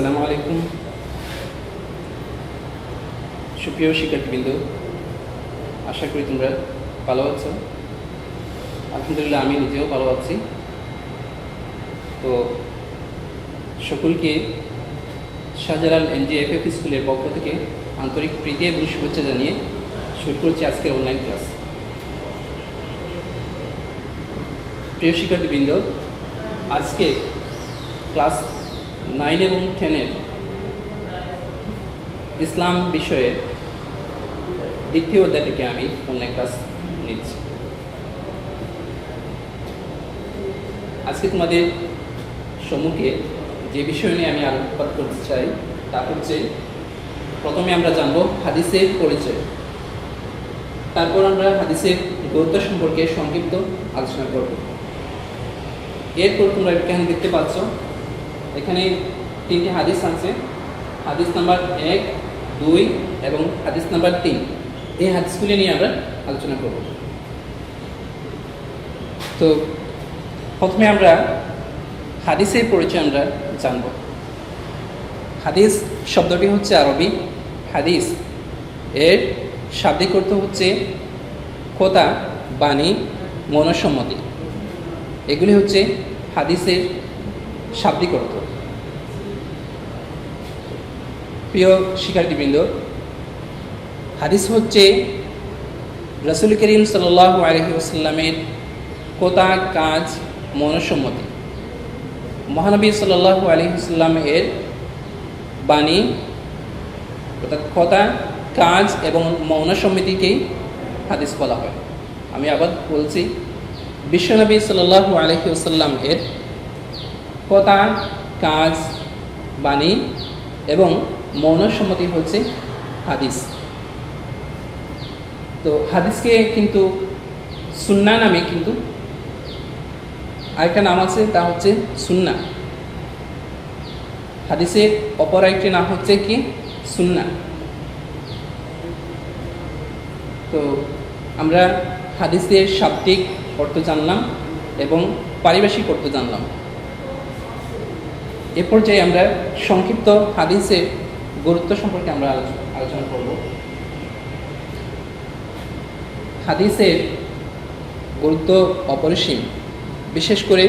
আসসালামু আলাইকুম। সুপ্রিয় শিক্ষার্থীবৃন্দ, আশা করি তোমরা ভালো আছো। আলহামদুলিল্লাহ, আমি নিজেও ভালো আছি। তো সকলকে শাহজালাল NGFF স্কুলের পক্ষ থেকে আন্তরিক প্রীতি এবং শুভেচ্ছা জানিয়ে শুরু করছি আজকের অনলাইন ক্লাস। প্রিয় শিক্ষার্থীবৃন্দ, আজকে ক্লাস 9 এবং 10-এর ইসলাম বিষয়ের দ্বিতীয় অধ্যায় থেকে আমি অনলাইন ক্লাস নিচ্ছি। আজকে তোমাদের সম্মুখে যে বিষয় নিয়ে আমি আলোকপাত করতে চাই তা হচ্ছে, প্রথমে আমরা জানব হাদিসের পরিচয়, তারপর আমরা হাদিসের গুরুত্ব সম্পর্কে সংক্ষিপ্ত আলোচনা করব। এরপর তোমরা এখানে দেখতে পাচ্ছ, এখানে 3টি হাদিস আছে। হাদিস নাম্বার 1, 2 এবং হাদিস নাম্বার 3। এই হাদিসগুলি নিয়ে আমরা আলোচনা করব। তো প্রথমে আমরা হাদিসের পরিচয় আমরা জানব। হাদিস শব্দটি হচ্ছে আরবি হাদিস, এর শাব্দিক অর্থ হচ্ছে কথা, বাণী, মনঃসম্মতি। এগুলি হচ্ছে হাদিসের শাব্দিক অর্থ। প্রিয় শিক্ষার্থীবৃন্দ, হাদিস হচ্ছে রাসূল করিম সাল্লাল্লাহু আলাইহি ওয়াসাল্লামের কথা, কাজ, মনঃসম্মতি। মহানবী সাল্লাল্লাহু আলাইহি ওয়াসাল্লামের বাণী অর্থাৎ কথা, কাজ এবং মনঃসম্মতিকেই হাদিস বলা হয়। আমি আবার বলছি, বিশ্বনবী সাল্লাল্লাহু আলাইহি ওয়াসাল্লাম এর কথা, কাজ, বাণী এবং মনঃসম্মতি হচ্ছে হাদিস। তো হাদিসকে কিন্তু সুন্নাহ নামে কিন্তু আরেকটা নাম আছে, তা হচ্ছে সুন্নাহ। হাদিসের অপর একটি নাম হচ্ছে কি? সুন্নাহ। তো আমরা হাদিসের শাব্দিক অর্থ জানলাম এবং পারিভাষিক অর্থ জানলাম। এ পর্যায়ে আমরা সংক্ষিপ্ত হাদিসের গুরুত্ব সম্পর্কে আমরা আলোচনা করব। হাদিসের গুরুত্ব অপরিসীম। বিশেষ করে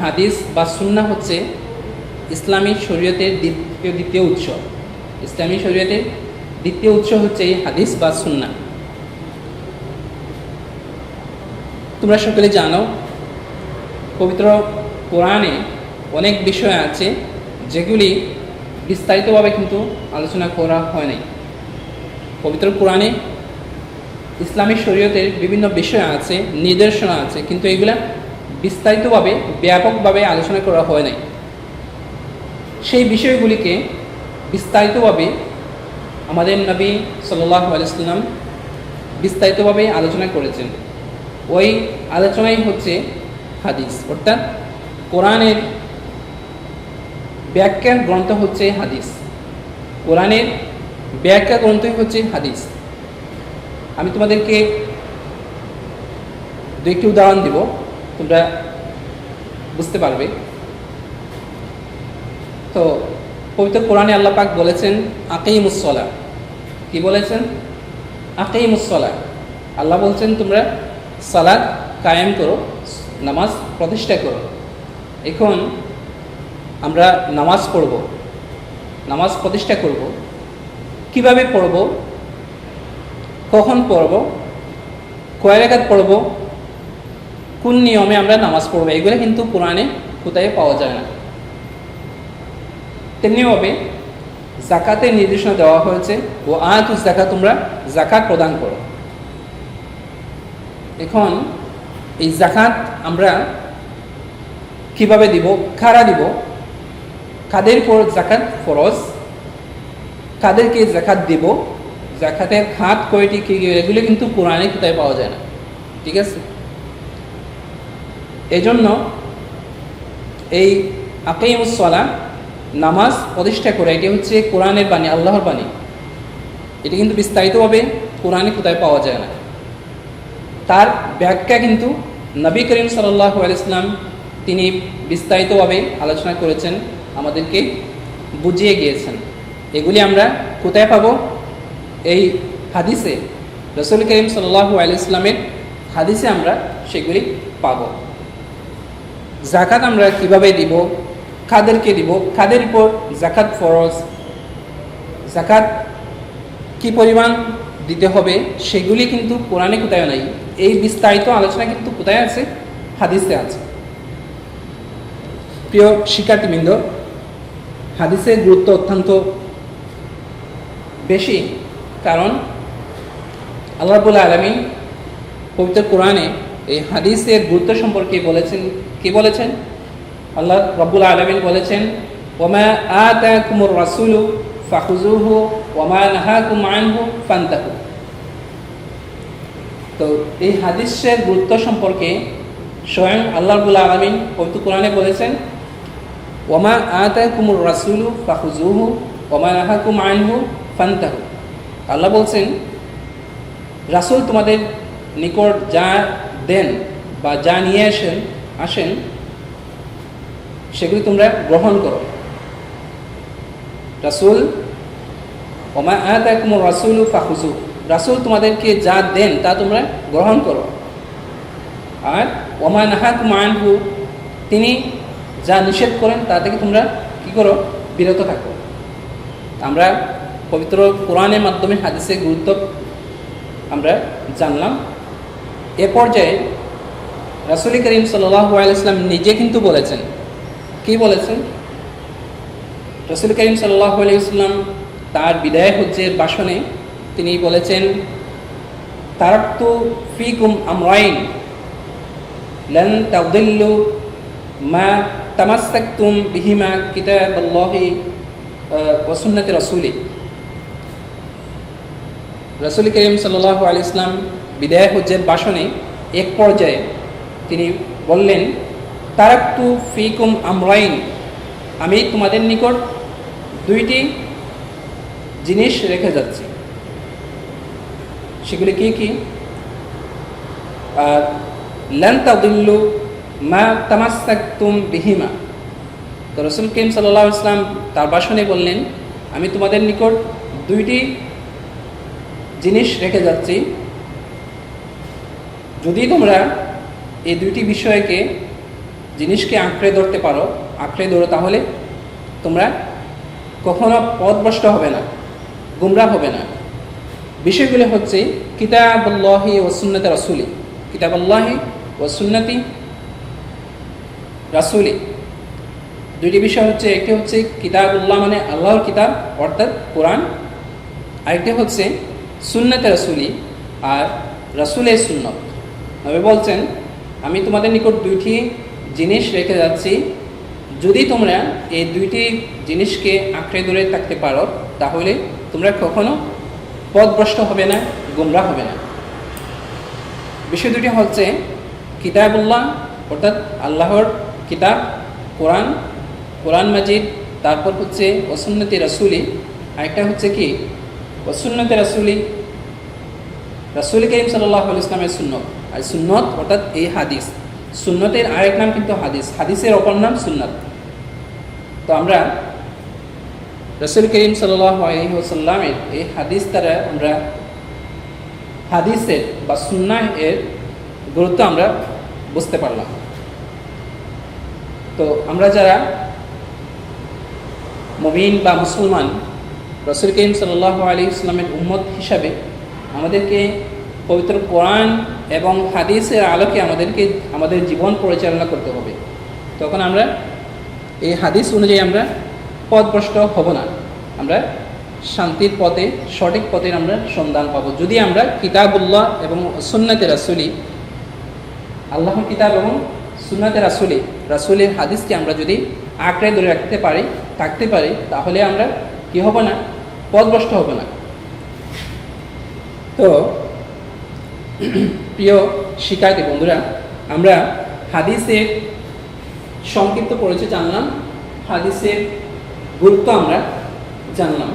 হাদিস বা সুন্নাহ হচ্ছে ইসলামী শরীয়তের দ্বিতীয় উৎস। ইসলামী শরীয়তের দ্বিতীয় উৎস হচ্ছে এই হাদিস বা সুন্নাহ। তোমরা সকলে জানো, পবিত্র কোরআনে অনেক বিষয় আছে যেগুলি বিস্তারিতভাবে কিন্তু আলোচনা করা হয় নাই। পবিত্র কোরআনে ইসলামী শরীয়তের বিভিন্ন বিষয় আছে, নির্দেশনা আছে, কিন্তু এগুলা বিস্তারিতভাবে ব্যাপকভাবে আলোচনা করা হয় নাই। সেই বিষয়গুলিকে বিস্তারিতভাবে আমাদের নবী সাল্লাল্লাহু আলাইহি ওয়াসাল্লাম বিস্তারিতভাবে আলোচনা করেছেন। ওই আলোচনাই হচ্ছে হাদিস, অর্থাৎ কোরআনের ব্যাখ্যার গ্রন্থ হচ্ছে হাদিস। কোরআনের ব্যাখ্যা গ্রন্থই হচ্ছে হাদিস। আমি তোমাদেরকে 2টি উদাহরণ দিব, তোমরা বুঝতে পারবে। তো পবিত্র কোরআনে আল্লাহ পাক বলেছেন আকিমুস সালাহ। কি বলেছেন? আকিমুস সালাহ। আল্লাহ বলছেন তোমরা সালাত কায়েম করো, নামাজ প্রতিষ্ঠা করো। এখন আমরা নামাজ পড়ব, নামাজ প্রতিষ্ঠা করব। কিভাবে পড়ব, কখন পড়ব, কয় রাকাত পড়ব, কোন নিয়মে আমরা নামাজ পড়ব, এগুলো কিন্তু কোরআনে কোথায় পাওয়া যায় না। তেমনিভাবে যাকাতের নির্দেশনা দেওয়া হয়েছে, ও আতুজ যাকাত, তোমরা যাকাত প্রদান করো। এখন এই যাকাত আমরা কিভাবে দিব, কারা দিব, কাদের উপর যাকাত ফরজ, কাদেরকে যাকাত দিব, যাকাতের খাত কয়টি, কি এগুলো কিন্তু কোরআনে কোথায় পাওয়া যায় না। ঠিক আছে? এজন্য এই আকিমুস সালাহ, নামাজ প্রতিষ্ঠা করে, এটি হচ্ছে কোরআনের বাণী, আল্লাহর বাণী। এটি কিন্তু বিস্তারিতভাবে কোরআনে কোথায় পাওয়া যায় না। তার ব্যাখ্যা কিন্তু নবী করিম সাল্লাল্লাহু আলাইহি ওয়াসাল্লাম তিনি বিস্তারিতভাবে আলোচনা করেছেন, আমাদেরকে বুঝিয়ে গিয়েছেন। এগুলি আমরা কোথায় পাবো? এই হাদিসে, রাসূল করিম সাল্লাল্লাহু আলাইহি ওয়াসাল্লামের হাদিসে আমরা সেগুলি পাবো। জাকাত আমরা কিভাবে দিব, কাদেরকে দিব, কাদের উপর জাকাত ফরজ, জাকাত কি পরিমাণ দিতে হবে, সেগুলি কিন্তু কোরআনে কোথায় নাই। এই বিস্তারিত আলোচনা কিন্তু কোথায় আছে? হাদিসে আছে। প্রিয় শিক্ষার্থীবৃন্দ, হাদিসের গুরুত্ব অত্যন্ত বেশি, কারণ আল্লাহ রাব্বুল আলামিন পবিত্র কোরআনে এই হাদিসের গুরুত্ব সম্পর্কে বলেছেন। কি বলেছেন? আল্লাহ রাব্বুল আলামিন বলেছেন, ওমা আতাকুমুর রাসূলু ফাখুযুহু ওমা নাহাকুম আনহু ফান্তাহু। তো এই হাদিসের গুরুত্ব সম্পর্কে স্বয়ং আল্লাহ রাব্বুল আলামিন পবিত্র কোরআনে বলেছেন, ওমা আতাকুমুর রাসূলু ফাখুযুহু ওমা নাহাকুম আনহু ফান্তাহু। আল্লাহ বলছেন, রাসূল তোমাদের নিকট যা দেন বা যা নিয়ে আসেন সেগুলি তোমরা গ্রহণ করো। রাসূল, ওমা আতাকুমুর রাসূলু ফাখুযুহু, রাসূল তোমাদেরকে যা দেন তা তোমরা গ্রহণ করো। আর ওমা নাহাকুম আনহু, তিনি যা নিষেধ করেন তা থেকে তোমরা কি করো? বিরত থাকো। আমরা পবিত্র কোরআনের মাধ্যমে হাদিসের গুরুত্ব আমরা জানলাম। এ পর্যায়ে রাসূল করিম সাল্লাল্লাহু আলাইহি ওয়াসাল্লাম নিজে কিন্তু বলেছেন। কি বলেছেন? রাসূল করিম সাল্লাল্লাহু আলাইহি ওয়াসাল্লাম তার বিদায় হজ্জের ভাষণে তিনি বলেছেন, তারাকতু ফিকুম আমরাইন লান তাদিল্লু মা তামাসসাকতুম বিহিমা কিতাবাল্লাহি ওয়া সুন্নতি রাসূলি। রাসূল করিম সাল্লাল্লাহু আলাইহি ওয়াসাল্লাম বিদায় হজ্জের ভাষণে এক পর্যায়ে তিনি বললেন, তারাকতু ফিকুম আমরাইন, আমি তোমাদের নিকট দুইটি জিনিস রেখে যাচ্ছি। সেগুলি কি কি? লান তাদিল্লু মা তামাসসাকতুম বিহিমা। তো রাসূল করিম সাল্লাল্লাহু আলাইহি ওয়াসাল্লাম তার ভাষণে বললেন, আমি তোমাদের নিকট দুইটি জিনিস রেখে যাচ্ছি, যদি তোমরা এই দুইটি জিনিসকে আঁকড়ে ধরতে পারো, তাহলে তোমরা কখনো পথভ্রষ্ট হবে না, গুমরাহ হবে না। বিষয়গুলো হচ্ছে কিতাবুল্লাহি ওয়া সুন্নতি রাসূলি। কিতাবুল্লাহি ওয়া সুন্নতি রাসূলি, দুইটি বিষয় হচ্ছে, একটি হচ্ছে কিতাবুল্লাহ মানে আল্লাহর কিতাব অর্থাৎ কোরআন, আরেকটি হচ্ছে সুন্নতে রাসূলি আর রাসূলের সুন্নত। নবী বলছেন, আমি তোমাদের নিকট দুইটি জিনিস রেখে যাচ্ছি, যদি তোমরা এই দুইটি জিনিসকে আঁকড়ে ধরে থাকতে পারো তাহলে তোমরা কখনো পথভ্রষ্ট হবে না, গুমরাহ হবে না। বিষয় দুটি হচ্ছে কিতাবুল্লাহ অর্থাৎ আল্লাহর কিতাব কোরআন মাজিদ, তারপর হচ্ছে ওয়া সুন্নতি রাসূলি, আরেকটা হচ্ছে কি ওয়া সুন্নতি রাসূলি, রাসূল করিম সাল্লাল্লাহু আলাইহি ওয়াসাল্লামের সুন্নত। আর সুন্নত অর্থাৎ এই হাদিস, সুন্নতের আরেক নাম কিন্তু হাদিস, হাদিসের অপর নাম সুন্নাত। তো আমরা রাসূল করিম সাল্লাল্লাহু আলাইহি ওয়াসাল্লামের এই হাদিস দ্বারা আমরা হাদিসের বা সুন্নাহ এর গুরুত্ব আমরা বুঝতে পারলাম। তো আমরা যারা মুমিন বা মুসলমান, রাসূল করিম সাল্লাল্লাহু আলাইহি ওয়াসাল্লামের উম্মত হিসাবে আমাদেরকে পবিত্র কোরআন এবং হাদিসের আলোকে আমাদের জীবন পরিচালনা করতে হবে। তখন আমরা এই হাদিস অনুযায়ী আমরা পথভ্রষ্ট হব না, আমরা শান্তির পথে, সঠিক পথের আমরা সন্ধান পাবো। যদি আমরা কিতাবুল্লাহ এবং সুন্নতে রাসূলি, আল্লাহর কিতাব এবং সুন্নতে রাসূলি, রাসূলের হাদিসকে আমরা যদি আঁকড়ে ধরে থাকতে পারি তাহলে আমরা কি হব না? পথভ্রষ্ট হব না। তো প্রিয় শিক্ষার্থী বন্ধুরা, আমরা হাদিসের সংক্ষিপ্ত পরিচয় জানলাম, হাদিসের গুরুত্ব আমরা জানলাম।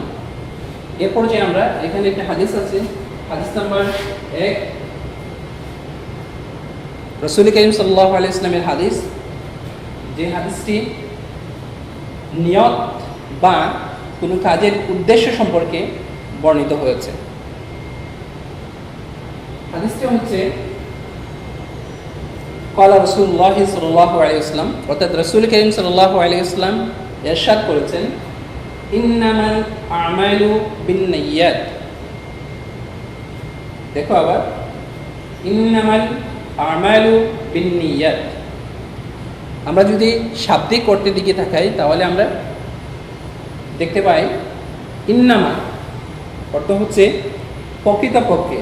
এরপর যে আমরা এখানে একটা হাদিস আছে, হাদিস নাম্বার 1, রাসূল করিম সাল্লাল্লাহু আলাইহি ওয়াসাল্লামের হাদিস, যে হাদিসটি নিয়ত বা কোনো কাজের উদ্দেশ্য সম্পর্কে বর্ণিত হয়েছে। হাদিসটি হচ্ছে ক্বালা রাসূলুল্লাহ সাল্লাল্লাহু আলাইহি ওয়াসাল্লাম, অর্থাৎ রাসূল করিম সাল্লাল্লাহু আলাইহি ওয়াসাল্লাম ইরশাদ করেছেন, ইন্নামাল আমালু বিন্নিয়াত। দেখো আবার, ইন্নামাল আমালু বিন্নিয়াত। আমরা যদি শাব্দিক অর্থের দিকে তাকাই তাহলে আমরা দেখতে পাই ইন্নামা অর্থ হচ্ছে প্রকৃতপক্ষে,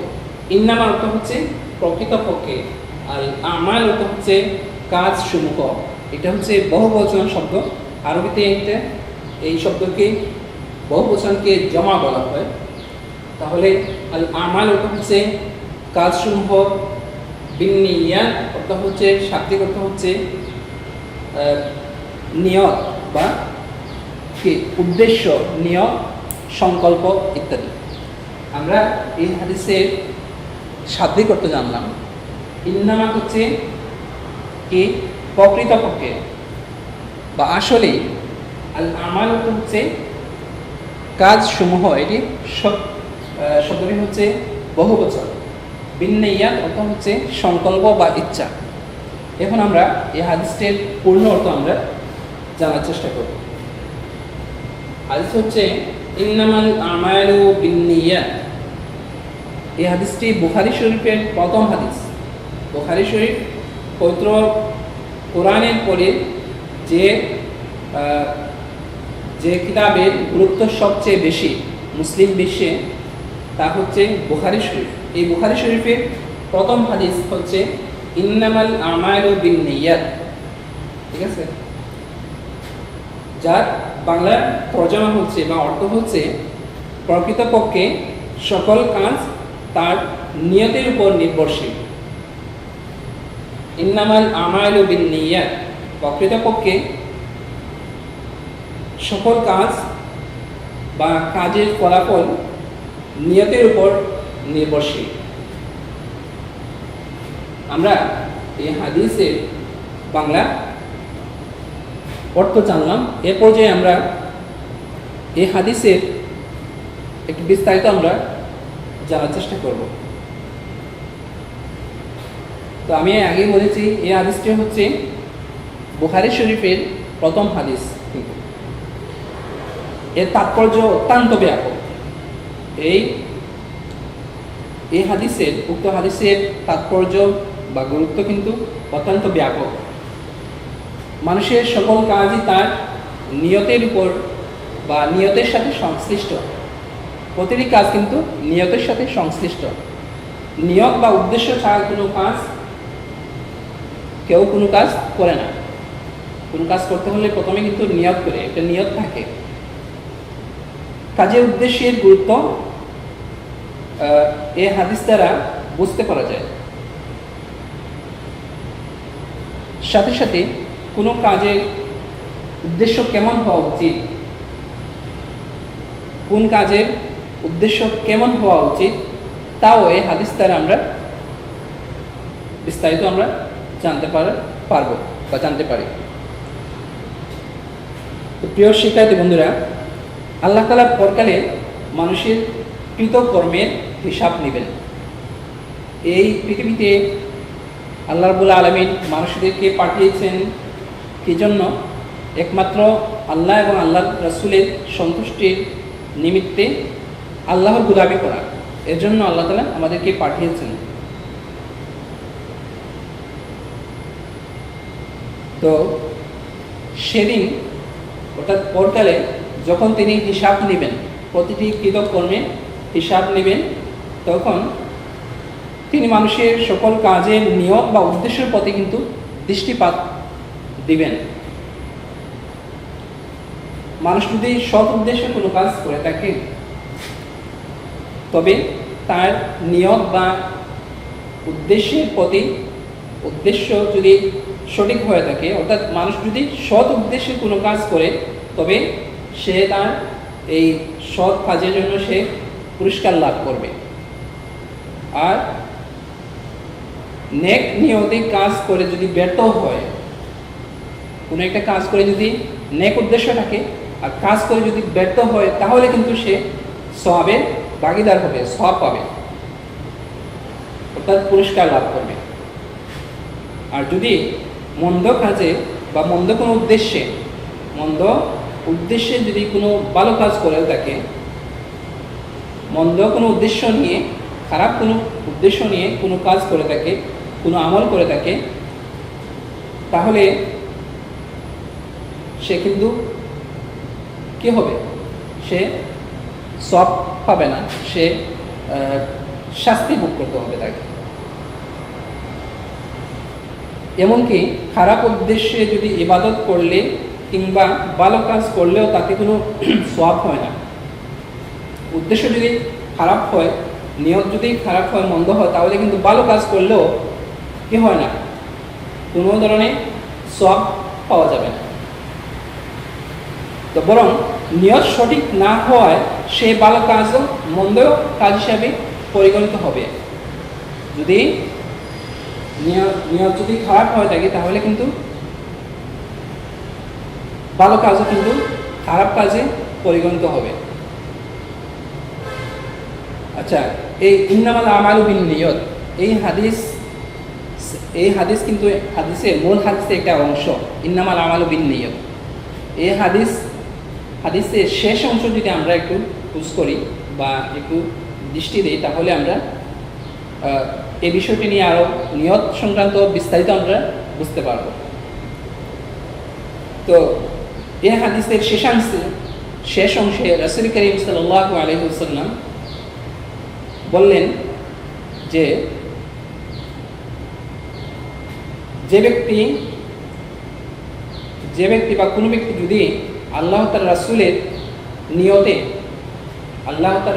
ইন্নামা অর্থ হচ্ছে প্রকৃতপক্ষে, আর আমাল অর্থ হচ্ছে কাজ সমূহ। এটা হচ্ছে বহুবচন শব্দ, আরবিতে এটা এই শব্দকে বহুবচনকে জমা বলা হয়। তাহলে আল আমাল অর্থ হচ্ছে কাজসমূহ, বিন্নিয়াত অর্থ হচ্ছে শাব্দিক অর্থ হচ্ছে নিয়ত বা কি উদ্দেশ্য, নিয়ত, সংকল্প ইত্যাদি। আমরা এই হাদিসের শাব্দিক অর্থ জানলাম। ইন্নামা হচ্ছে কি প্রকৃতপক্ষে বা আসলে, আল আমাল অর্থ হচ্ছে কাজসমূহ, এটি শব্দটি হচ্ছে বহুবচন। বিন্নিয়াত অর্থ হচ্ছে সংকল্প বা ইচ্ছা। এখন আমরা এই হাদিসটির পূর্ণ অর্থ আমরা জানার চেষ্টা করব। হাদিস হচ্ছে ইন্নামাল আমালু বিন্নিয়াত। এই হাদিসটি বুখারী শরীফের প্রথম হাদিস। বুখারী শরীফ পবিত্র কোরআনের পরে যে কিতাবের গুরুত্ব সবচেয়ে বেশি মুসলিম বিশ্বে, তা হচ্ছে বুখারী শরীফ। এই বুখারী শরীফের প্রথম হাদিস হচ্ছে ইন্নামাল আমালু বিন্নিয়াত। ঠিক আছে, যার বাংলা তরজমা হচ্ছে বা অর্থ হচ্ছে প্রকৃতপক্ষে সকল কাজ তার নিয়তের উপর নির্ভরশীল। ইন্নামাল আমালু বিন্নিয়াত, প্রকৃতপক্ষে সকল কাজ বা কাজের ফলাফল নিয়তের উপর নির্ভরশীল। আমরা এই হাদিসের বাংলা অর্থ জানলাম। এ পর্যায়ে আমরা এই হাদিসের একটু বিস্তারিত আমরা জানার চেষ্টা করব। তো আমি আগেই বলেছি এই হাদিসটি হচ্ছে বুখারী শরীফের প্রথম হাদিস। এর তাৎপর্য অত্যন্ত ব্যাপক। এই হাদিসের, উক্ত হাদিসের তাৎপর্য বা গুরুত্ব কিন্তু অত্যন্ত ব্যাপক। মানুষের সকল কাজই তার নিয়তের উপর বা নিয়তের সাথে সংশ্লিষ্ট। প্রতিটি কাজ কিন্তু নিয়তের সাথে সংশ্লিষ্ট। নিয়ত বা উদ্দেশ্য ছাড়া কেউ কোনো কাজ করে না। কোনো কাজ করতে হলে প্রথমে কিন্তু নিয়ত করে, একটা নিয়ত থাকে। কাজের উদ্দেশ্যের গুরুত্ব এই হাদিস দ্বারা বুঝতে পারা যায়। সাথে সাথে কোনো কাজের উদ্দেশ্য কেমন হওয়া উচিত, কোন কাজের উদ্দেশ্য কেমন হওয়া উচিত, তাও এই হাদিস দ্বারা আমরা বিস্তারিত আমরা জানতে পারবো বা জানতে পারি। তো প্রিয় শিক্ষার্থী বন্ধুরা, আল্লাহ তাআলা পরকালে মানুষের কৃত কর্মের হিসাব নেবেন। এই পৃথিবীতে আল্লাহ রাব্বুল আলামিন মানুষদেরকে পাঠিয়েছেন কি জন্য? একমাত্র আল্লাহ এবং আল্লাহর রাসূলের সন্তুষ্টির নিমিত্তে আল্লাহর গোলামি করা। এর জন্য আল্লাহ তাআলা আমাদেরকে পাঠিয়েছেন। তো সেদিন অর্থাৎ পরকালে যখন তিনি হিসাব নেবেন, প্রতিটি কৃত কর্মের হিসাব নেবেন, তখন তিনি মানুষের সকল কাজের নিয়ত বা উদ্দেশ্যের প্রতি কিন্তু দৃষ্টিপাত দিবেন। মানুষ যদি সৎ উদ্দেশ্যে কোনো কাজ করে থাকে, তবে তার নিয়ত বা উদ্দেশ্যের প্রতি, উদ্দেশ্য যদি সঠিক হয়ে থাকে, অর্থাৎ মানুষ যদি সৎ উদ্দেশ্যে কোনো কাজ করে, তবে সে তার এই সৎ কাজের জন্য সে পুরস্কার লাভ করবে। আর নেক নিয়তে কাজ করে যদি ব্যর্থ হয়, কোনো একটা কাজ করে যদি নেক উদ্দেশ্য থাকে আর কাজ করে যদি ব্যর্থ হয় তাহলে কিন্তু সে সওয়াবের ভাগীদার হবে, সওয়াব পাবে, অর্থাৎ পুরস্কার লাভ করবে। আর যদি মন্দ কাজে বা মন্দ কোনো উদ্দেশ্যে যদি কোনো ভালো কাজ করে থাকে, মন্দ কোনো উদ্দেশ্য নিয়ে, খারাপ কোনো উদ্দেশ্য নিয়ে কোনো কাজ করে থাকে, কোনো আমল করে থাকে, তাহলে সে কিন্তু কি হবে, সে সওয়াব পাবে না, সে শাস্তি ভোগ করতে হবে তাকে। এমনকি খারাপ উদ্দেশ্যে যদি ইবাদত করলে কিংবা ভালো কাজ করলেও তাতে কোনো সওয়াব হয় না। উদ্দেশ্য যদি খারাপ হয়, নিয়ত যদি খারাপ হয়, মন্দ হয়, তাহলে কিন্তু ভালো কাজ করলেও কি হয় না, কোনো ধরনের সওয়াব পাওয়া যাবে না। তো বরং নিয়ত সঠিক না হওয়ায় সে ভালো কাজও মন্দ কাজ হিসাবে পরিগণিত হবে। যদি নিয়ত যদি খারাপ হয়ে থাকে তাহলে কিন্তু ভালো কাজও কিন্তু খারাপ কাজে পরিগণিত হবে। আচ্ছা, এই ইন্নামাল আমালু বিন্নিয়ত এই হাদিস কিন্তু মূল হাদিসের একটা অংশ। ইন্নামাল আমালু বিন্নিয়ত এই হাদিসের শেষ অংশ যদি আমরা একটু খোঁজ করি বা একটু দৃষ্টি দিই, তাহলে আমরা এই বিষয়টি নিয়ে আরো নিয়ত সংক্রান্ত বিস্তারিত আমরা বুঝতে পারব। তো এই হাদিসের শেষ অংশে রাসূল করিম সাল্লাল্লাহু আলাইহি ওয়াসাল্লাম বললেন যে ব্যক্তি বা কোনো ব্যক্তি যদি আল্লাহ তাআলা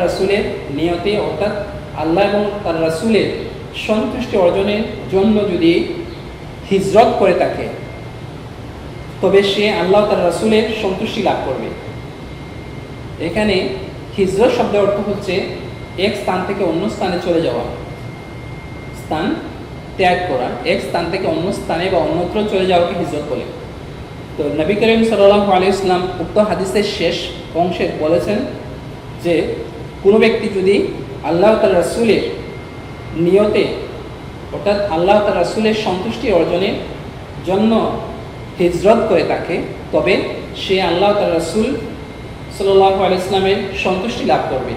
রাসূলের নিয়তে অর্থাৎ আল্লাহ এবং তার রাসূলের সন্তুষ্টি অর্জনের জন্য যদি হিজরত করে থাকে, তবে সে আল্লাহ তার রাসূলের সন্তুষ্টি লাভ করবে। এখানে হিজরত শব্দের অর্থ হচ্ছে এক স্থান থেকে অন্য স্থানে চলে যাওয়া, স্থান ত্যাগ করা, এক স্থান থেকে অন্য স্থানে বা অন্যত্র চলে যাওয়াকে হিজরত বলে। তো নবী করিম সাল্লাল্লাহু আলাইহি ওয়াসাল্লাম উক্ত হাদিসের শেষ অংশে বলেছেন যে কোনো ব্যক্তি যদি আল্লাহ তার রাসূলের নিয়তে অর্থাৎ আল্লাহ তার রাসূলের সন্তুষ্টি অর্জনের জন্য হিজরত করে থাকে, তবে সে আল্লাহ তার রাসূল সাল্লাল্লাহু আলাইহি ওয়াসাল্লামের সন্তুষ্টি লাভ করবে।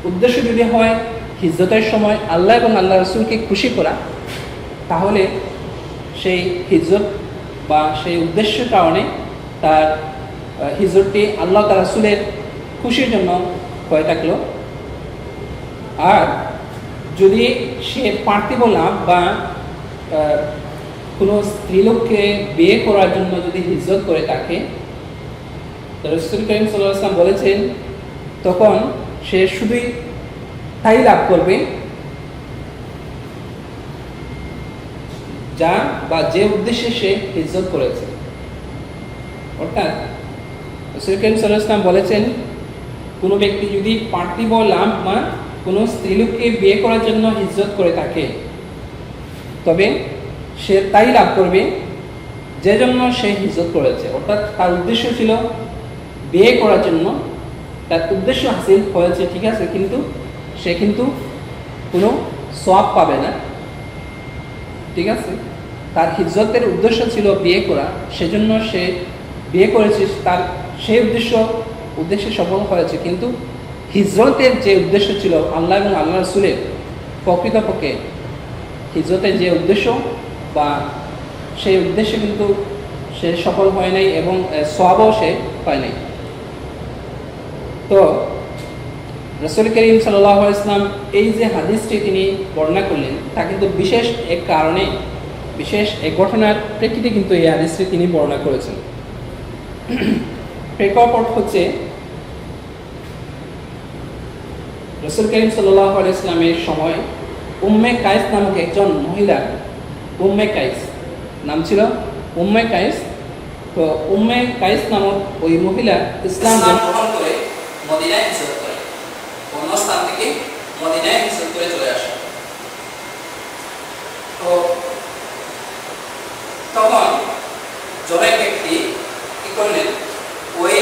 উদ্দেশ্য যদি হয় হিজরতের সময় আল্লাহ এবং আল্লাহ রাসূলকে খুশি করা, তাহলে সেই হিজরত বা সেই উদ্দেশ্যের কারণে তার হিজরতটি আল্লাহ তার রাসূলের খুশির জন্য হয়ে থাকলো। আর যদি সে পার্থিব লাভ বা কোনো স্ত্রীলোককে বিয়ে করার জন্য যদি হিজরত করে থাকে, রাসূল করিম সাল্লাল্লাহু আলাইহি ওয়াসাল্লাম বলেছেন তখন সে শুধুই তাই লাভ করবে যা বা যে উদ্দেশ্যে সে হিজরত করেছে। অর্থাৎ রাসূল করিম সাল্লাল্লাহু আলাইহি ওয়াসাল্লাম বলেছেন কোনো ব্যক্তি যদি পার্থিব লাভ বা কোনো স্ত্রীলোককে বিয়ে করার জন্য হিজরত করে থাকে, তবে সে তাই লাভ করবে যে জন্য সে হিজরত করেছে। অর্থাৎ তার উদ্দেশ্য ছিল বিয়ে করার জন্য, তার উদ্দেশ্য হাসিল হয়েছে, ঠিক আছে, কিন্তু সে কিন্তু কোনো সওয়াব পাবে না, ঠিক আছে। তার হিজরতের উদ্দেশ্য ছিল বিয়ে করা, সেজন্য সে বিয়ে করেছে, তার সেই উদ্দেশ্যে সফল হয়েছে, কিন্তু হিজরতের যে উদ্দেশ্য ছিল আল্লাহ এবং আল্লাহ রাসূলের, প্রকৃতপক্ষে হিজরতের যে উদ্দেশ্য বা সেই উদ্দেশ্যে কিন্তু সে সফল হয় নাই এবং সওয়াবও সে পায় নাই। তো রাসূল করিম সাল্লাল্লাহু আলাইহি ওয়াসাল্লাম এই যে হাদিসটি তিনি বর্ণনা করলেন, তা কিন্তু বিশেষ এক কারণে, বিশেষ এক ঘটনার প্রেক্ষিতে কিন্তু এই হাদিসটি তিনি বর্ণনা করেছেন। প্রেক্ষাপট হচ্ছে রাসূল করিম সাল্লাল্লাহু আলাইহি ওয়াসাল্লামের সময় উম্মে কায়েস নামক একজন মহিলা, উম্মে কায়েস নাম ছিল উম্মে কায়েস। তো উম্মে কায়েস নামক ওই মহিলা ইসলাম গ্রহণ করে মদিনায় হিজরত করে, অন্য স্থান থেকে মদিনায় হিজরত করে চলে আসে। তো তখন জনৈক ব্যক্তি কি করলেন, ওই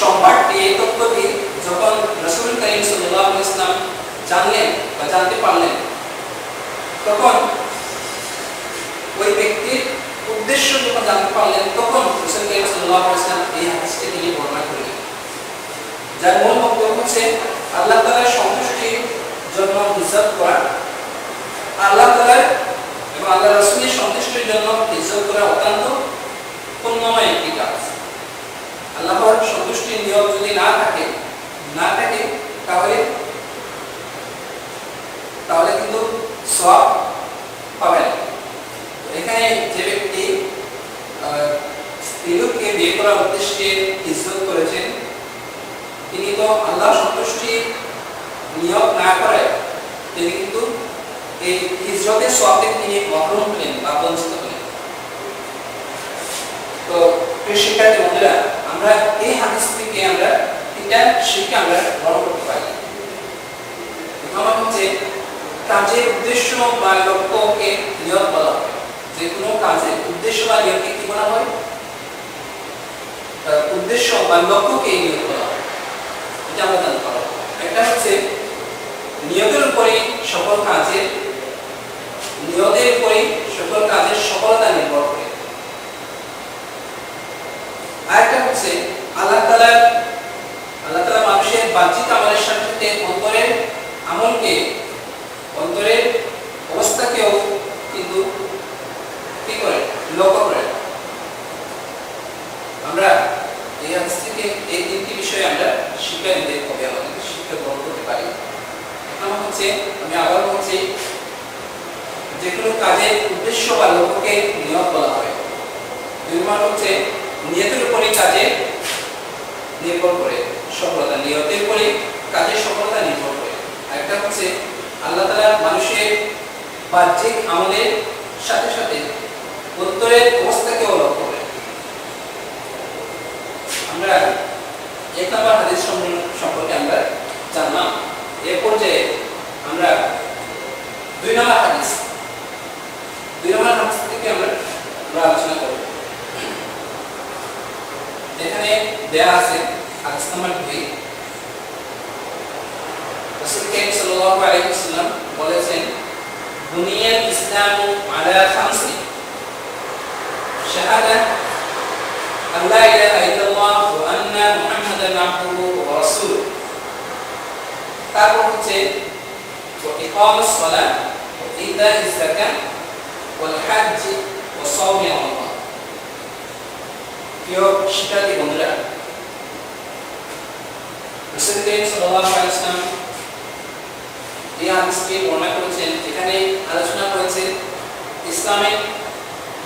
সম্ভারটি এই তথ্যটি যখন রাসূল করিম সাল্লাল্লাহু আলাইহি ওয়াসাল্লাম জানলেন বা জানতে পারলেন, তখন ওই ব্যক্তির উদ্দেশ্য যখন জানতে পারলেন, তখন রাসূল করিম সাল্লাল্লাহু আলাইহি ওয়াসাল্লাম এই হাদিসটি তিনি বর্ণনা করলেন, যার মূল বক্তব্য হচ্ছে আল্লাহ তাআলার সন্তুষ্টির জন্য হিজরত করা, আল্লাহ তাআলার এবং আল্লাহ রাসূলের সন্তুষ্টির জন্য হিজরত করা অত্যন্ত পুণ্যময় একটি কাজ। আল্লাহর সন্তুষ্টির নিয়ত যদি না থাকে তাহলে কিন্তু সওয়াব পাবে না। এখানে যে ব্যক্তি স্ত্রীলোককে বিয়ে করার উদ্দেশ্যে হিজরত করেছেন, তিনি তো আল্লাহ সন্তুষ্টির নিয়ত না করে তিনি কিন্তু এই হিজরতের সওয়াব থেকে তিনি মাহরুম হলেন বা বঞ্চিত হলেন। তো প্রিয় শিক্ষার্থী বন্ধুরা, আমরা এই হাদিস থেকে আমরা তিনটা শিক্ষা আমরা গ্রহণ করতে পারি। প্রথম হচ্ছে কাজের উদ্দেশ্য বা লক্ষ্যকে নিয়ত বলা হয়। যে কোনো কাজের উদ্দেশ্য বা নিয়তকে কি বলা হয়? উদ্দেশ্য বা লক্ষ্যকে নিয়ত বলা হয়। এটা আমরা জানতে পারবো। একটা হচ্ছে নিয়তের উপরে সকল কাজের সফলতা নির্ভর করে। আরেকটা হচ্ছে আল্লাহ তাআলা মানুষের বাহ্যিক আমলের সাথে সাথে অন্তরের অবস্থাকেও কিন্তু কি করে লক্ষ্য করে। আমরা এই হাদিস থেকে এই তিনটি বিষয়ে আমরা শিক্ষা নিতে হবে, আমাদের শিক্ষা গ্রহণ করতে পারি। প্রথম হচ্ছে, আমি আবার বলছি, যে কোনো কাজের উদ্দেশ্য বা লক্ষ্যকে নিয়ত বলা হয়। দুই নম্বর হচ্ছে নিয়তের উপরে কাজে নির্ভর করে সফলতা, নিয়তের উপরে কাজের সফলতা নির্ভর করে। আরেকটা হচ্ছে আল্লাহ তাআলা মানুষের বাহ্যিক আমলের সাথে সাথে অন্তরের অবস্থাকেও লক্ষ্য করে। আমরা এক নম্বর হাদিস সম্পর্কে আমরা জানলাম। এর পর্যায়ে আমরা দুই নম্বর হাদিস থেকে আমরা আলোচনা করব। এখানে দেয়া আছে হাদিস নাম্বার 2। রাসূল করিম সাল্লাল্লাহু আলাইহি ওয়াসাল্লাম বলেছেন, বুনিয়াল ইসলামু আলা খামসি, শাহাদা আল্লা ইলাহা ইল্লাল্লাহ ওয়া আন্না মুহাম্মাদান আবদুহু ওয়া রাসূলুহু। তারপর হচ্ছে ইকামাস সালাত ওয়া ইতাইজ যাকাত ওয়াল হজ্জ ওয়া সাওমি রমাদান। প্রিয় শিক্ষার্থী বন্ধুরা, রাসূল করিম সাল্লাল্লাহু আলাইহি ওয়াসাল্লাম এই হাদিসটি বর্ণনা করেছেন, যেখানে আলোচনা করেছে ইসলামের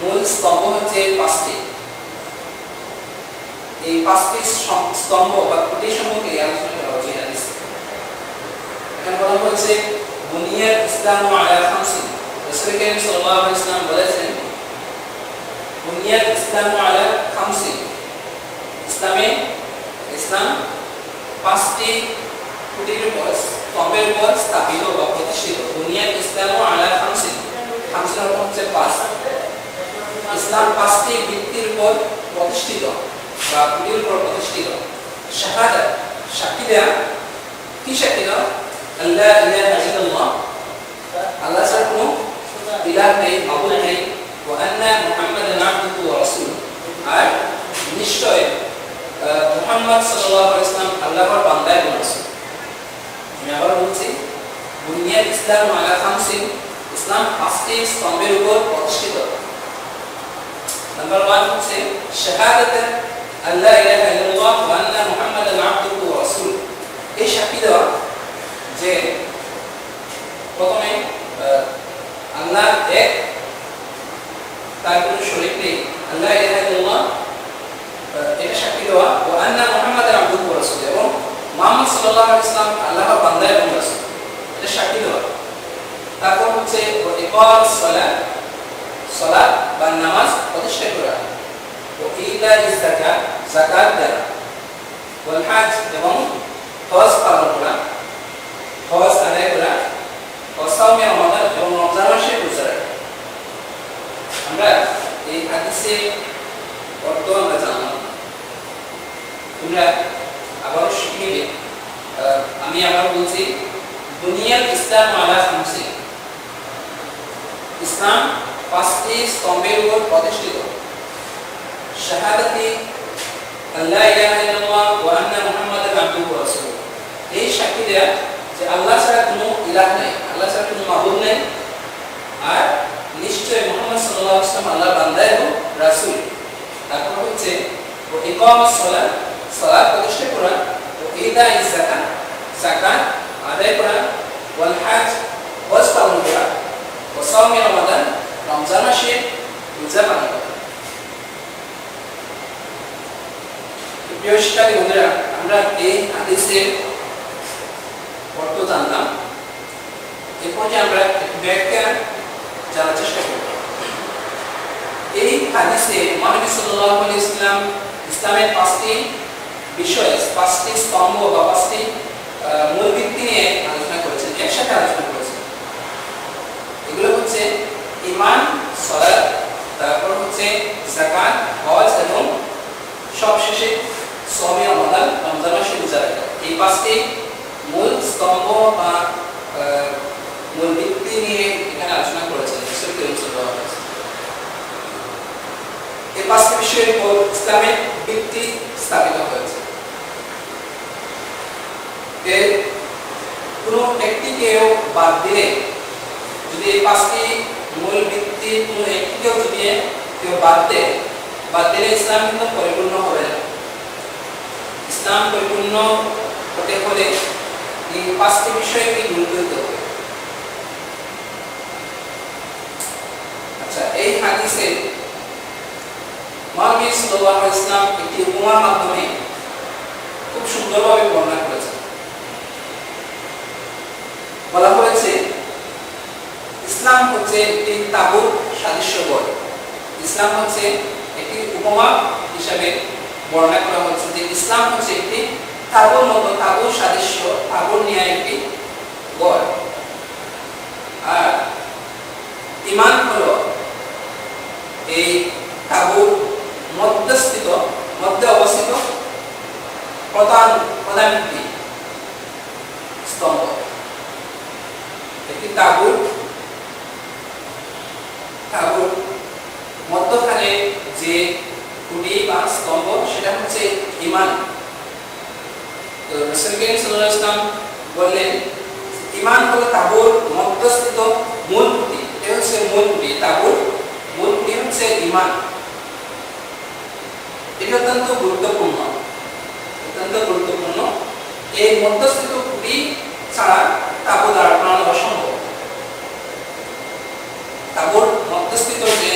মূল স্তম্ভ হচ্ছে 5টি। এই 5টি স্তম্ভ বা খুঁটি সম্পর্কে আলোচনা করা হচ্ছে হাদিসে। এখানে বলা হয়েছে বুনিয়াল ইসলামু আলা খামসিন। রাসূল করিম সাল্লাল্লাহু আলাইহি ওয়াসাল্লাম বলেছেন, বুনিয়াল ইসলামু আলা খামসিন, ইসলাম 5টি খুঁটির উপর, স্তম্ভের উপর স্থাপিত বা প্রতিষ্ঠিত। বুনিয়াল ইসলামু আলা খামসিন, খামসিন অর্থ হচ্ছে 5। ইসলাম 5টি ভিত্তির উপর প্রতিষ্ঠিত বা খুঁটির উপর প্রতিষ্ঠিত। শাহাদা, সাক্ষী দেয়া। কি সাক্ষী দেওয়া? আল্লাহ ইলাহা ইল্লাল্লাহ, আল্লাহ ছাড়া কোনো ইলাহ নেই, মাবুদ নেই। ওয়া আন্না মুহাম্মাদান আবদুহু ওয়া রাসূলুহু, আর নিশ্চয় মুহাম্মদ সাল্লাল্লাহু আলাইহি ওয়াসাল্লাম আল্লাহর বান্দা এবং রাসূল। আমি আবার বলছি, বুনিয়াল ইসলামু আলা খামসিন, ইসলাম 5টি স্তম্ভের উপর প্রতিষ্ঠিত। নাম্বার 1 হচ্ছে শাহাদাত আল্লা ইলাহা ইল্লাল্লাহ ওয়া আন্না মুহাম্মাদান আবদুহু ওয়া রাসূলুহু। এই সাক্ষী দেওয়া যে প্রথমে আল্লাহ এক, তার কোনো শরীক নেই, আল্লাহ ইলাহা ইল্লাল্লাহ, এটা সাক্ষী দেওয়া। ওয়া আন্না মুহাম্মাদান আবদুহু ওয়া রাসূলুহু, এবং মুহাম্মদ সাল্লাল্লাহু আলাইহি ওয়াসাল্লাম আল্লাহর বান্দা এবং রাসূল, এটা সাক্ষী দেওয়া। তারপর হচ্ছে ইকামাস সালাত, সালাত বা নামাজ প্রতিষ্ঠা করা। ওয়া ইতাইজ যাকাত, যাকাত দেওয়া। ওয়াল হজ্জ, এবং হজ পালন করা, হজ আদায় করা। ওয়া সাওমি রমাদান, এবং রমজান মাসে রোজা রাখা। আমরা এই হাদিসে অর্থ আমরা জানলাম। তোমরা আবারও শিখে নেবে। আমি আবার বলছি, দুনিয়ার ইসলাম আলা খামসি, ইসলাম 5টি স্তম্ভের উপর প্রতিষ্ঠিত। শাহাদাতি আল্লা ইলাহা ইল্লাল্লাহ ওয়া আন্না মুহাম্মাদান আবদুহু ওয়া রাসূলুহু, এই সাক্ষী দেয়া যে আল্লাহ ছাড়া কোনো ইলাহ নাই, আল্লাহ ছাড়া কোনো মাবুদ নাই, আর নিশ্চয় মুহাম্মদ সাল্লাল্লাহু আলাইহি ওয়াসাল্লাম আল্লাহর বান্দা এবং রাসূল। তারপর হচ্ছে ও ইকামাস সালাত, সালাত প্রতিষ্ঠা করা, ও ইতাইজ যাকাত, যাকাত আদায় করা, ওয়াল হজ, হজ পালন করা, ও সাওমি রমাদান, রমজান মাসে রোজা পালন করা। প্রিয় শিক্ষার্থী বন্ধুরা, আমরা এই হাদিসের অর্থ জানলাম। এরপর যে আমরা ব্যাখ্যা জানার চেষ্টা করব। এই হাদিসে মহানবী সাল্লাল্লাহু আলাইহি ওয়াসাল্লাম ইসলামের 5টি বিষয়, 5টি স্তম্ভ বা 5টি মূল ভিত্তি নিয়ে আলোচনা করেছেন, একসাথে আলোচনা করেছেন। এগুলো হচ্ছে ঈমান, সালাত, তারপর হচ্ছে যাকাত, হজ এবং সবশেষে সাওম রমাদান, রমজান মাসে রোজা রাখা। এই 5টি মূল স্তম্ভ বা মূল ভিত্তি নিয়ে এখানে আলোচনা করেছেন রাসূল করিম সাল্লাল্লাহু আলাইহি ওয়াসাল্লাম। এই 5টি বিষয়ের উপর ইসলামের ভিত্তি স্থাপিত হয়েছে। এর কোনো একটিকেও বাদ দিলে, যদি এই 5টি মূল ভিত্তি কোনো একটিকেও যদি কেউ বাদ দিলে ইসলাম কিন্তু পরিপূর্ণ হবে না। ইসলাম পরিপূর্ণ হতে হলে এই 5টি বিষয়কে গুরুত্ব দিতে হবে। আচ্ছা, এই হাদিসে মহানবী সাল্লাল্লাহু আলাইহি ওয়াসাল্লাম একটি উপমার মাধ্যমে খুব সুন্দরভাবে বর্ণনা করেছেন। বলা হয়েছে ইসলাম হচ্ছে একটি তাবুত সাদৃশ্য বল। ইসলাম হচ্ছে একটি উপমা হিসাবে বর্ণনা করা হচ্ছে যে ইসলাম হচ্ছে একটি তাবুর মতো, তাবুর সাদৃশ্য, তাবুর নিয়ে একটি বল। আর ঈমান হলো এই তাবুর মধ্যে অবস্থিত প্রধান ভিত্তি স্তম্ভ। একটি তাবুর মধ্যখানে যে খুঁটি বা স্তম্ভ, সেটা হচ্ছে ঈমান। তো রাসূল করিম সাল্লাল্লাহু আলাইহি ওয়াসাল্লাম বললেন ঈমান হলো তাবুর মধ্যস্থিত মূল খুঁটি। এটা হচ্ছে মূল খুঁটি, তাবুর মূল খুঁটি হচ্ছে ঈমান। এটা অত্যন্ত গুরুত্বপূর্ণ। এই মধ্যস্থিত খুঁটি ছাড়া তাবু দাঁড় করানো অসম্ভব। তাবুর মধ্যস্থিত যে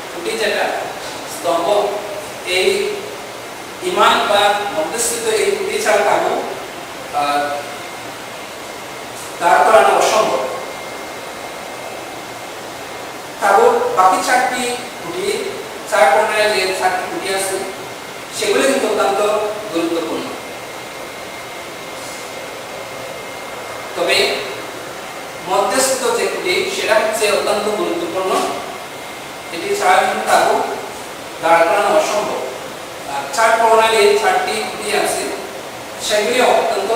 খুঁটি, যেটা স্তম্ভ, এই ঈমান বা মধ্যস্থিত এই খুঁটি ছাড়া তাবু দাঁড় করানো অসম্ভব। তাবুর বাকি 4টি খুঁটি, 4 কোণায় যে 4টি খুঁটি আছে, সেগুলো কিন্তু অত্যন্ত গুরুত্বপূর্ণ। তবে মধ্যস্থিত যে খুঁটি, সেটা হচ্ছে অত্যন্ত গুরুত্বপূর্ণ। এটি ছাড়া কিন্তু তাবু দাঁড় করানো অসম্ভব। আর 4 কোণায় যে 4টি খুঁটি আছে, সেগুলি অত্যন্ত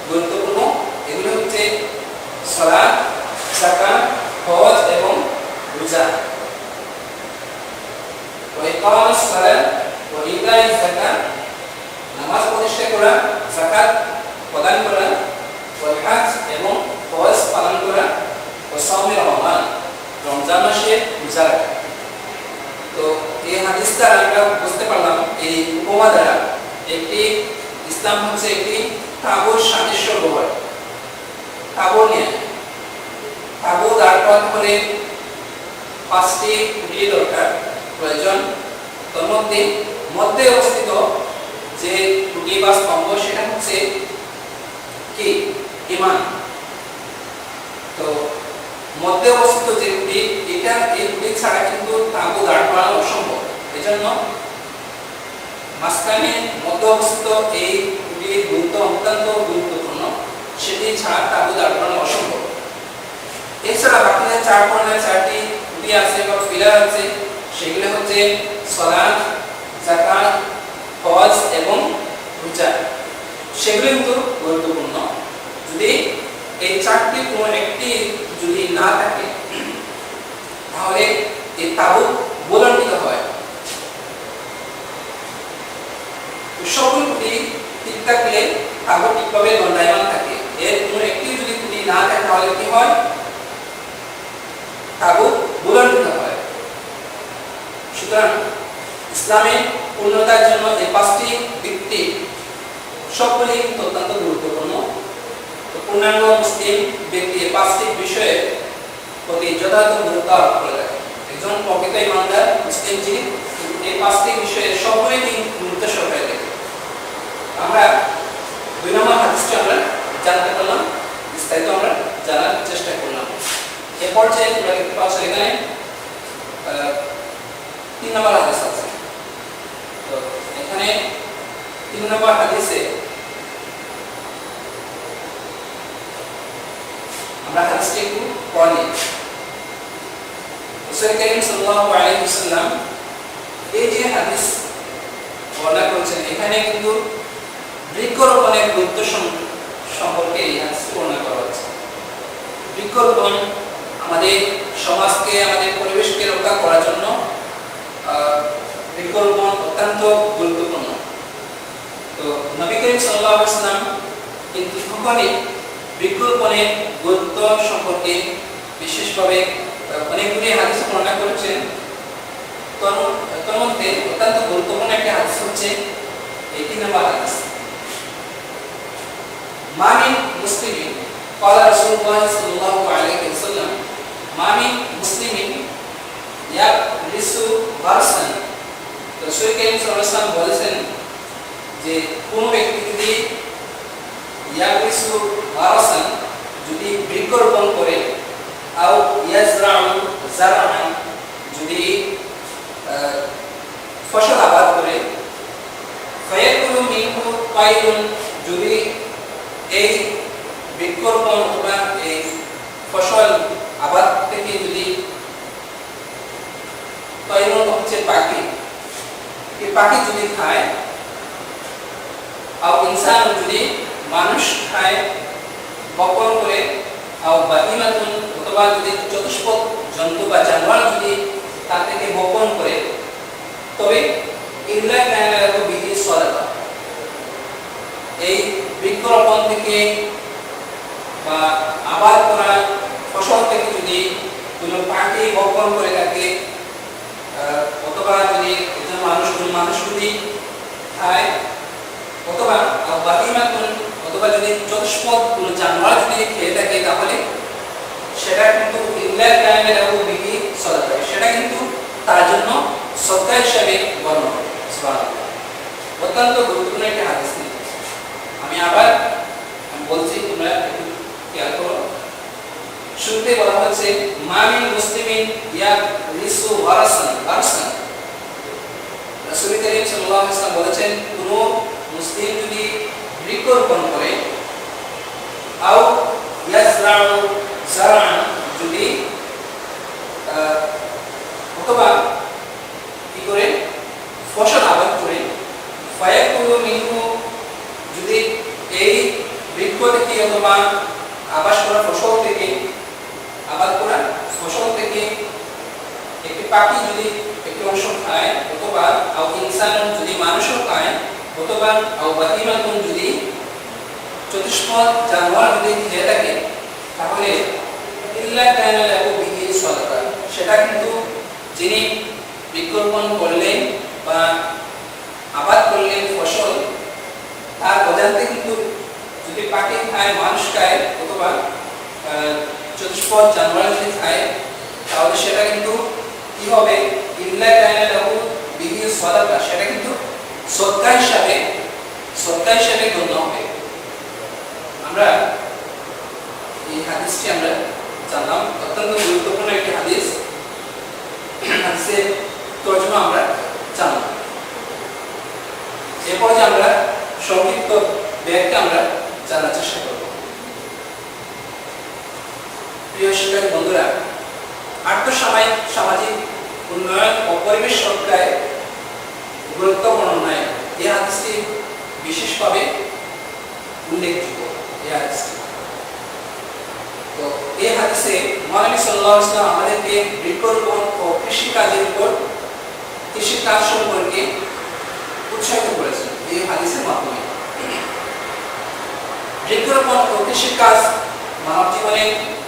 গুরুত্বপূর্ণ। এগুলো হচ্ছে সালাত, যাকাত, হজ এবং রোজা। ওয়া ইকামাস সালাত ওয়া ইতাইজ যাকাত, নামাজ প্রতিষ্ঠা করা, যাকাত প্রদান করা, ওয়াল হজ এবং হজ পালন করা, ও সাওম রমাদান, রমজান মাসে রোজা রাখা। তো এই হাদিস দ্বারা আমরা বুঝতে পারলাম, এই উপমা দ্বারা একটি ইসলাম হচ্ছে একটি তাবুর সাদৃশ্য বল। তাবু নিয়ে তাবু দাঁড় করাতে হলে 5টি খুঁটি দরকার, প্রয়োজন। তার মধ্যে অবস্থিত যে খুঁটি বা স্তম্ভ, সেটা হচ্ছে কি? ঈমান। তো মধ্যে অবস্থিত যে খুঁটি, এই খুঁটি ছাড়া কিন্তু তাবু দাঁড় করানো অসম্ভব। এজন্য মাঝখানে মধ্যে অবস্থিত এই খুঁটির গুরুত্ব অত্যন্ত গুরুত্বপূর্ণ। সেটি ছাড়া তাবু দাঁড় করানো অসম্ভব। এছাড়া বাকি যে 4 কোণায় 4টি খুঁটি আছে বা পিলার আছে, সেগুলো হচ্ছে সালাত, যাকাত, হজ এবং রোজা। সেগুলো কিন্তু গুরুত্বপূর্ণ। যদি এই চারটি কোনো একটি যদি না থাকে তাহলে এই তাবুত ভুলণ্ঠিত হয়। সকল খুঁটি ঠিক থাকলে তাবুত ঠিকভাবে দণ্ডায়মান থাকে। এর কোনো একটি যদি খুঁটি না থাকে তাহলে কি হয়? তাবুত ভুলণ্ঠিত হয়। সুতরাং ইসলামের পূর্ণতার জন্য এই পাঁচটি ভিত্তি সকলেই কিন্তু অত্যন্ত গুরুত্বপূর্ণ। পূর্ণাঙ্গ মুসলিম ব্যক্তি এই পাঁচটি বিষয়ের প্রতি যথাযথ গুরুত্ব আরোপ করে থাকে। একজন প্রকৃত ইমানদার মুসলিম যিনি এই পাঁচটি বিষয়ের সবগুলোই গুরুত্ব সহকারে দেখে। আমরা 2 নম্বর হাদিসটি আমরা জানতে পারলাম, বিস্তারিত আমরা জানার চেষ্টা করলাম। এ পর্যায়ে তোমরা দেখতে পাচ্ছ এখানে 3 নম্বর হাদিস আছে। তো এখানে 3 নম্বর হাদিসে আমরা হাদিসটি একটু পড়ে নিই। রাসূল করিম সাল্লাল্লাহু আলাইহি ওয়াসাল্লাম এই যে হাদিস বর্ণনা করেছেন, এখানে কিন্তু বৃক্ষরোপণের গুরুত্ব সম্পর্কে এই হাদিসটি বর্ণনা করা হচ্ছে। বৃক্ষরোপণ আমাদের সমাজকে, আমাদের পরিবেশকে রক্ষা করার জন্য বৃক্ষরোপণ অত্যন্ত গুরুত্বপূর্ণ। তো নবী করিম সাল্লাল্লাহু আলাইহি ওয়াসাল্লাম কিন্তু কখনই বৃক্ষরোপণের গুরুত্ব সম্পর্কে বিশেষভাবে অনেকগুলি হাদিস বর্ণনা করেছেন। তার মধ্যে অত্যন্ত গুরুত্বপূর্ণ একটি হাদিস হচ্ছে এই 3 নম্বর হাদিস। মা মিন মুসলিমিন ক্বালা রাসূলুল্লাহ সাল্লাল্লাহু আলাইহি ওয়াসাল্লাম মা মিন মুসলিমিন ইয়ারিসু ওয়ারসান। রাসূল করিম সাল্লাল্লাহু আলাইহি ওয়াসাল্লাম বলেছেন যে কোন ব্যক্তি যদি ইয়ারিসু ওয়ারসান যদি বৃক্ষরোপণ করে, আও ইয়াজরাউ জারআন যদি ফসল আবাদ করে, ফায়াকুলু মিনহু তায়রুন যদি এই বৃক্ষরোপণ অথবা এই ফসল আবাদ থেকে যদি তায়রুন হচ্ছে পাখি, এই পাখি যদি খায়, আও ইনসান যদি মানুষ খায় বপন করে, আও বাহিমাতুন অথবা যদি চতুষ্পদ জন্তু বা জানোয়ার যদি তার থেকে বপন করে, তবে ইল্লা কানা লাহু বিহি সাদাকা। এই বৃক্ষরোপণ থেকে বা আবাদ করা ফসল থেকে যদি কোনো পাখি বপন করে থাকে, অথবা যদি একজন মানুষ যদি খায়, অথবা বাহিমাতুন অথবা যদি চতুষ্পদ কোনো জানোয়ার যদি খেয়ে থাকে, তাহলে সেটা কিন্তু ইল্লা কানা লাহু বিহি সাদাকা, সেটা কিন্তু তার জন্য সদকা হিসেবে গণ্য হবে। সুবহানাল্লাহ। অত্যন্ত গুরুত্বপূর্ণ একটি হাদিস। আমি আবার বলছি, তোমরা একটু খেয়াল করো। শুরুতে বলা হচ্ছে মা মিন মুসলিমিন ইয়ারিসু ওয়ারসান। রাসূল করিম সাল্লাল্লাহু আলাইহি ওয়াসাল্লাম বলেছেন কোন মুসলিম যদি বৃক্ষরোপণ করে, আও ইয়াজরাউ জারআন যদি অথবা কি করে ফসল আবাদ করে, ফায়াকুলু মিনহু যদি এই বৃক্ষ থেকে অথবা আবাদ করা ফসল থেকে আবাদ করা ফসল থেকে একটি পাখি যদি একটি অংশ খায়, অথবা আও ইনসান যদি মানুষও খায়, অথবা আও বাহিমাতুন যদি চতুষ্পদ জানোয়ার যদি খেয়ে থাকে, তাহলে ইল্লা কানা লাহু বিহি সাদাকা, সেটা কিন্তু যিনি বৃক্ষরোপণ করলেন বা আবাদ করলেন ফসল, তার অজান্তে কিন্তু যদি পাখি খায়, মানুষ খায়, অথবা চতুষ্পদ জানোয়ার যদি খায়, তাহলে সেটা কিন্তু কি হবে? ইল্লা কানা লাহু বিহি সাদাকা, সেটা কিন্তু সদকা হিসাবে গণ্য হবে। আমরা এই হাদিসটি আমরা জানলাম, অত্যন্ত গুরুত্বপূর্ণ একটি হাদিস। হাদিসের তর্জমা আমরা জানলাম। এরপর যে আমরা সংক্ষিপ্ত ব্যাখ্যা আমরা জানার চেষ্টা করব। প্রিয় শিক্ষার্থী বন্ধুরা, সামাজিক উন্নয়ন ও পরিবেশ রক্ষায় গুরুত্বপূর্ণ নয়, এই হাদিসটি বিশেষভাবে উল্লেখযোগ্য এই হাদিসটি। তো এই হাদিসে মহানবী সাল্লাল্লাহু আলাইহি ওয়াসাল্লাম আমাদেরকে বৃক্ষরোপণ ও কৃষিকাজের উপর কৃষিকাজ সম্পর্কে উৎসাহিত করেছেন এই হাদিসের মাধ্যমে। বৃক্ষরোপণ ও কৃষিকাজ মানব জীবনে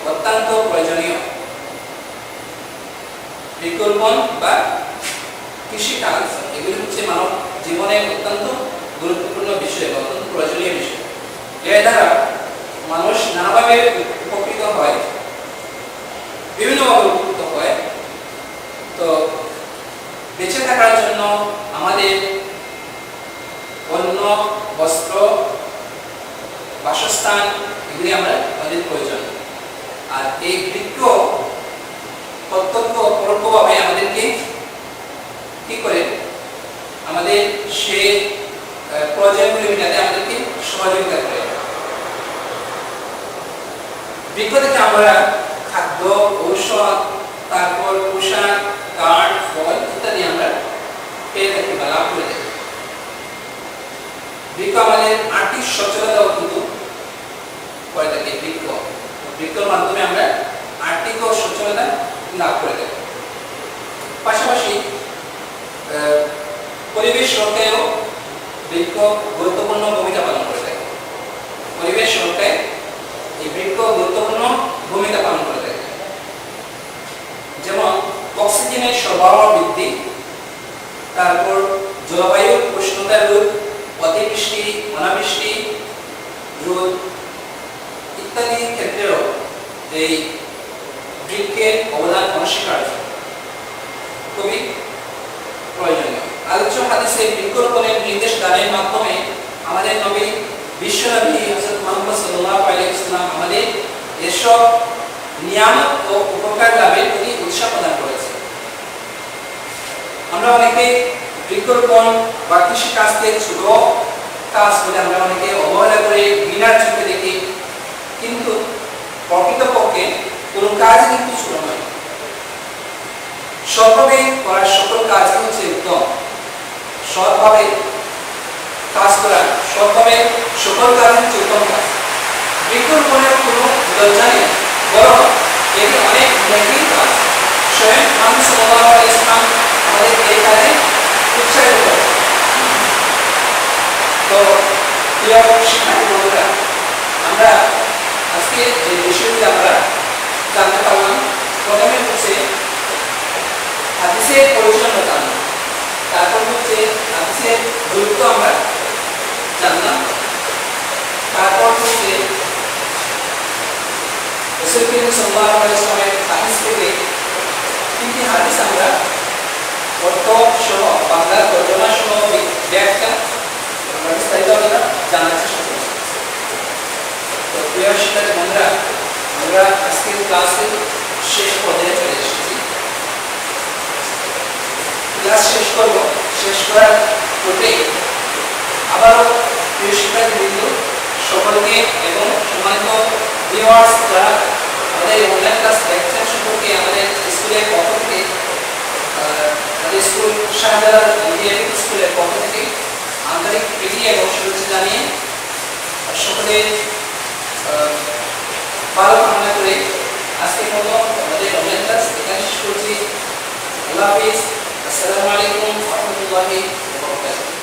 অত্যন্ত প্রয়োজনীয়। বৃক্ষরোপণ বা কৃষিকাজ এগুলি হচ্ছে মানব জীবনের অত্যন্ত গুরুত্বপূর্ণ বিষয় বা অত্যন্ত প্রয়োজনীয় বিষয়। এর দ্বারা মানুষ নানাভাবে উপকৃত হয়, বিভিন্নভাবে উপকৃত হয়। তো বেঁচে থাকার জন্য আমাদের অন্ন, বস্ত্র, বাসস্থান এগুলি আমাদের প্রয়োজন। আর এই বৃক্ষ প্রত্যক্ষ পরোক্ষভাবে আমাদেরকে কি করে আমাদের সে প্রয়োজনগুলি মেটাতে আমাদেরকে সহযোগিতা করে। বৃক্ষ থেকে আমরা খাদ্য, ঔষধ, তারপর পোশাক, কাঠ, ফল ইত্যাদি আমরা পেয়ে থাকি বা লাভ করে থাকি। বৃক্ষ আমাদের আর্থিক সচ্ছলতাও কিন্তু করে থাকে। বৃক্ষর মাধ্যমে আমরা আর্থিক ও সচ্ছলতা লাভ করে থাকি। পাশাপাশি পরিবেশ রক্ষায়ও বৃক্ষ গুরুত্বপূর্ণ ভূমিকা পালন করে থাকে। পরিবেশ রক্ষায় এই বৃক্ষ গুরুত্বপূর্ণ ভূমিকা পালন করে থাকে। যেমন অক্সিজেনের সরবরাহ বৃদ্ধি, তারপর জলবায়ু উষ্ণতা রোধ, অতিবৃষ্টি, অনাবৃষ্টি রোধ ইত্যাদি ক্ষেত্রেও এই বৃক্ষের অবদান অনস্বীকার্য, খুবই প্রয়োজনীয়। আলোচ্য হাদিসে বৃক্ষরোপণের নির্দেশ দানের মাধ্যমে আমাদের নবী বিশ্বনবী হযরত মুহাম্মদ সাল্লাল্লাহু আলাইহি ওয়াসাল্লাম আমাদের এসব নিয়ামত ও উপকার লাভের প্রতি উৎসাহ প্রদান করেছে। আমরা অনেকে বৃক্ষরোপণ বা কৃষি কাজকে ছোট কাজ বলে আমরা অনেকে অবহেলা করে ঘৃণার চোখে দেখি, কিন্তু প্রকৃতপক্ষে কোনো কাজ কিন্তু ছোট নয়। সৎভাবে করা সকল কাজ হচ্ছে উত্তম। সৎভাবে কাজ করা, সৎভাবে সকল কাজ হচ্ছে উত্তম কাজ। বৃক্ষরোপণের কোনো লজ্জা নেই, বরং এটি অনেক নেকির কাজ। স্বয়ং মুহাম্মদ সাল্লাল্লাহু আলাইহি ওয়াসাল্লাম আমাদের এই কাজে উৎসাহিত করে। তো প্রিয় শিক্ষার্থী বন্ধুরা, আমরা আজকে যে বিষয়গুলো আমরা জানতে পারলাম, প্রথমে হচ্ছে হাদিসের পরিচ্ছন্নতা, তারপর হচ্ছে হাদিসের গুরুত্ব আমরা জানলাম, তারপর হচ্ছে রাসূল করিম সাল্লাল্লাহু আলাইহি ওয়াসাল্লামের হাদিস থেকে তিনটি হাদিস আমরা অর্থ সহ বাংলা তর্জমা সহ ব্যাখ্যা বিস্তারিতভাবে জানার চেষ্টা করছি। তো প্রিয় শিক্ষার্থী বন্ধুরা, আমরা আজকের ক্লাসের শেষ পর্যায়ে চলে এসেছি। ক্লাস শেষ করব, শেষ করার পূর্বে আবারও প্রিয় শিক্ষার্থীবৃন্দ সকলকে এবং সম্মানিত ভিউয়ার্স যারা আমাদের অনলাইন ক্লাস দেখছেন সম্পর্কে আমাদের স্কুলের পক্ষ থেকে, আমাদের স্কুল শাহজালাল ইন্ডিয়ান স্কুলের পক্ষ থেকে আন্তরিক প্রীতি এবং শুভেচ্ছা জানিয়ে সকলের ভালো কামনা করে আজকের মতো আমাদের অনলাইন ক্লাস এখানে শেষ করছি। আল্লাহ হাফিজ। আসসালামু আলাইকুম ওয়া রাহমাতুল্লাহি ওয়া বারাকাতুহু।